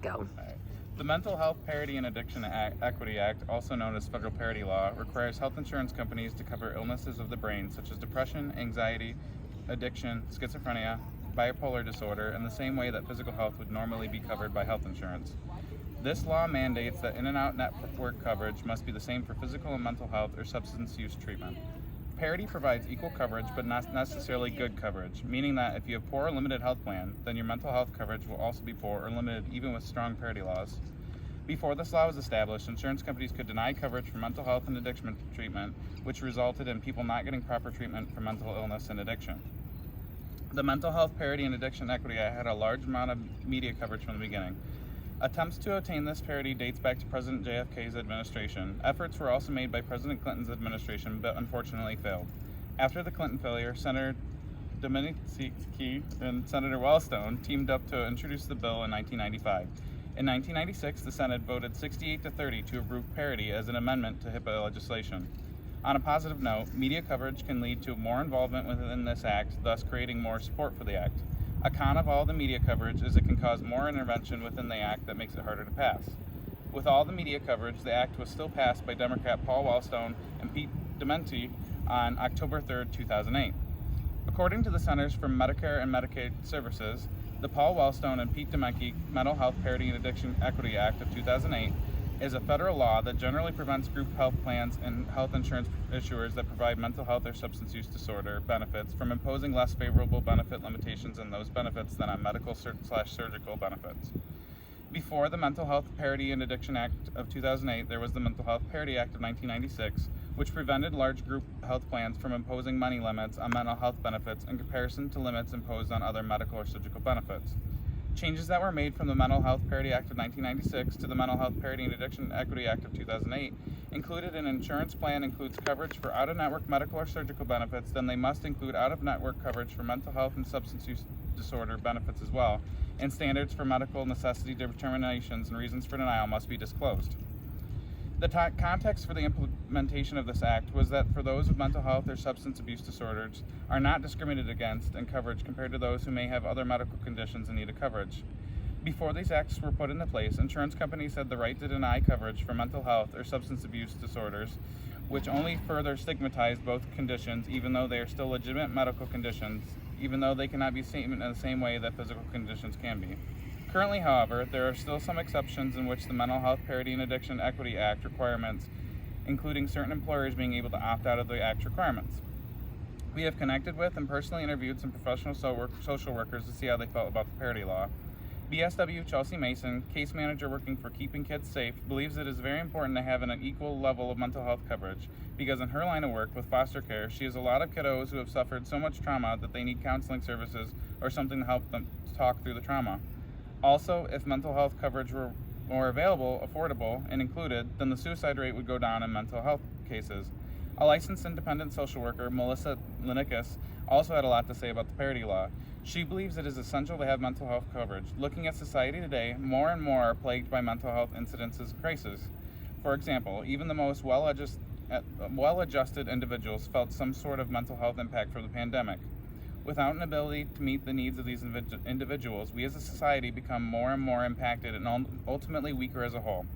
go. Alright. The Mental Health Parity and Addiction Equity Act, also known as Federal Parity Law, requires health insurance companies to cover illnesses of the brain such as depression, anxiety, addiction, schizophrenia, bipolar disorder in the same way that physical health would normally be covered by health insurance. This law mandates that in and out network coverage must be the same for physical and mental health or substance use treatment. Parity provides equal coverage but not necessarily good coverage, meaning that if you have poor or limited health plan, then your mental health coverage will also be poor or limited even with strong parity laws. Before this law was established, insurance companies could deny coverage for mental health and addiction treatment, which resulted in people not getting proper treatment for mental illness and addiction. The Mental Health Parity and Addiction Equity Act had a large amount of media coverage from the beginning. Attempts to attain this parity dates back to President JFK's administration. Efforts were also made by President Clinton's administration, but unfortunately failed. After the Clinton failure, Senator Domenici and Senator Wellstone teamed up to introduce the bill in 1995. In 1996, the Senate voted 68-30 to approve parity as an amendment to HIPAA legislation. On a positive note, media coverage can lead to more involvement within this act, thus creating more support for the act. A con of all the media coverage is it can cause more intervention within the act that makes it harder to pass. With all the media coverage, the act was still passed by Democrat Paul Wellstone and Pete Dementi on October 3, 2008. According to the Centers for Medicare and Medicaid Services, the Paul Wellstone and Pete Dementi Mental Health Parity and Addiction Equity Act of 2008 is a federal law that generally prevents group health plans and health insurance issuers that provide mental health or substance use disorder benefits from imposing less favorable benefit limitations on those benefits than on medical/surgical benefits. Before the Mental Health Parity and Addiction Act of 2008, there was the Mental Health Parity Act of 1996, which prevented large group health plans from imposing money limits on mental health benefits in comparison to limits imposed on other medical or surgical benefits. Changes that were made from the Mental Health Parity Act of 1996 to the Mental Health Parity and Addiction Equity Act of 2008 included an insurance plan includes coverage for out-of-network medical or surgical benefits, then they must include out-of-network coverage for mental health and substance use disorder benefits as well, and standards for medical necessity determinations and reasons for denial must be disclosed. The context for the implementation of this act was that for those with mental health or substance abuse disorders are not discriminated against in coverage compared to those who may have other medical conditions and need a coverage. Before these acts were put into place, insurance companies had the right to deny coverage for mental health or substance abuse disorders, which only further stigmatized both conditions even though they are still legitimate medical conditions, even though they cannot be seen in the same way that physical conditions can be. Currently, however, there are still some exceptions in which the Mental Health Parity and Addiction Equity Act requirements, including certain employers being able to opt out of the Act requirements. We have connected with and personally interviewed some professional social workers to see how they felt about the parity law. BSW Chelsea Mason, case manager working for Keeping Kids Safe, believes it is very important to have an equal level of mental health coverage because in her line of work with foster care, she has a lot of kiddos who have suffered so much trauma that they need counseling services or something to help them talk through the trauma. Also, if mental health coverage were more available, affordable, and included, then the suicide rate would go down in mental health cases. A licensed independent social worker, Melissa Linicus, also had a lot to say about the parity law. She believes it is essential to have mental health coverage. Looking at society today, more and more are plagued by mental health incidences and crises. For example, even the most well-adjusted individuals felt some sort of mental health impact from the pandemic. Without an ability to meet the needs of these individuals, we as a society become more and more impacted and ultimately weaker as a whole.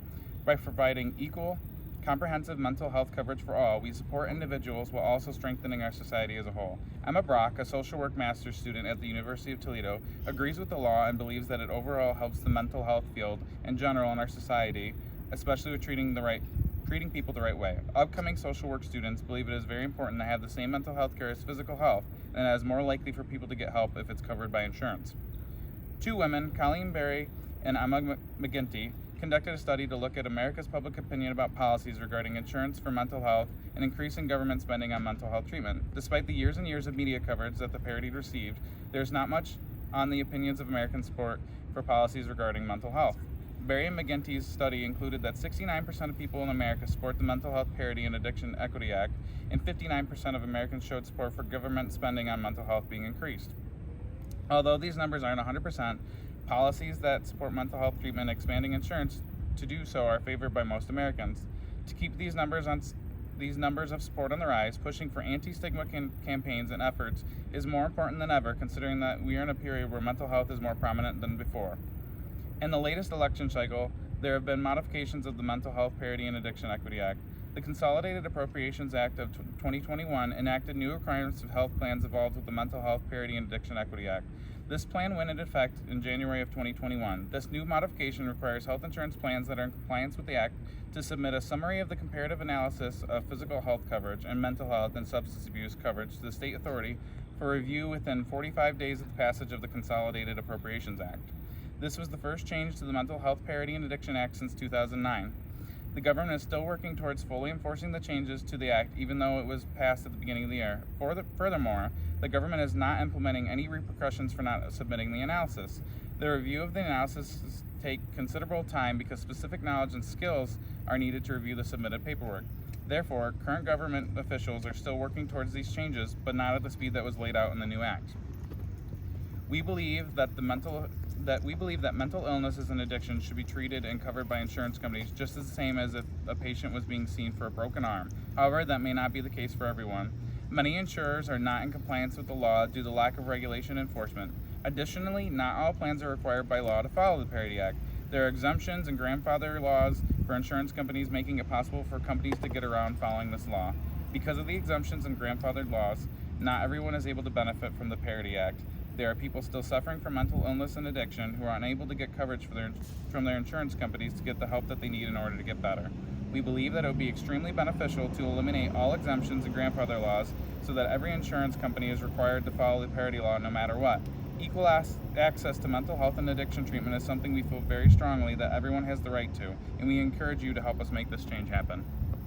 By providing equal, comprehensive mental health coverage for all, we support individuals while also strengthening our society as a whole. Emma Brock, a social work master's student at the University of Toledo, agrees with the law and believes that it overall helps the mental health field in general in our society, especially with treating people the right way. Upcoming social work students believe it is very important to have the same mental health care as physical health, and it is more likely for people to get help if it's covered by insurance. Two women, Colleen Berry and Emma McGinty, conducted a study to look at America's public opinion about policies regarding insurance for mental health and increasing government spending on mental health treatment. Despite the years and years of media coverage that the parity received, there's not much on the opinions of American support for policies regarding mental health. Berry and McGinty's study included that 69% of people in America support the Mental Health Parity and Addiction Equity Act, and 59% of Americans showed support for government spending on mental health being increased. Although these numbers aren't 100%, policies that support mental health treatment and expanding insurance to do so are favored by most Americans. To keep these numbers of support on the rise, pushing for anti-stigma campaigns and efforts is more important than ever, considering that we are in a period where mental health is more prominent than before. In the latest election cycle, there have been modifications of the Mental Health Parity and Addiction Equity Act. The Consolidated Appropriations Act of 2021 enacted new requirements of health plans involved with the Mental Health Parity and Addiction Equity Act. This plan went into effect in January of 2021. This new modification requires health insurance plans that are in compliance with the Act to submit a summary of the comparative analysis of physical health coverage and mental health and substance abuse coverage to the state authority for review within 45 days of the passage of the Consolidated Appropriations Act. This was the first change to the Mental Health Parity and Addiction Act since 2009. The government is still working towards fully enforcing the changes to the Act, even though it was passed at the beginning of the year. Furthermore, the government is not implementing any repercussions for not submitting the analysis. The review of the analysis take considerable time because specific knowledge and skills are needed to review the submitted paperwork. Therefore, current government officials are still working towards these changes, but not at the speed that was laid out in the new Act. We believe that mental illnesses and addiction should be treated and covered by insurance companies just as the same as if a patient was being seen for a broken arm. However, that may not be the case for everyone. Many insurers are not in compliance with the law due to lack of regulation and enforcement. Additionally, not all plans are required by law to follow the Parity Act. There are exemptions and grandfather laws for insurance companies, making it possible for companies to get around following this law. Because of the exemptions and grandfathered laws, not everyone is able to benefit from the Parity Act. There are people still suffering from mental illness and addiction who are unable to get coverage from their insurance companies to get the help that they need in order to get better. We believe that it would be extremely beneficial to eliminate all exemptions and grandfather laws so that every insurance company is required to follow the parity law no matter what. Equal access to mental health and addiction treatment is something we feel very strongly that everyone has the right to, and we encourage you to help us make this change happen.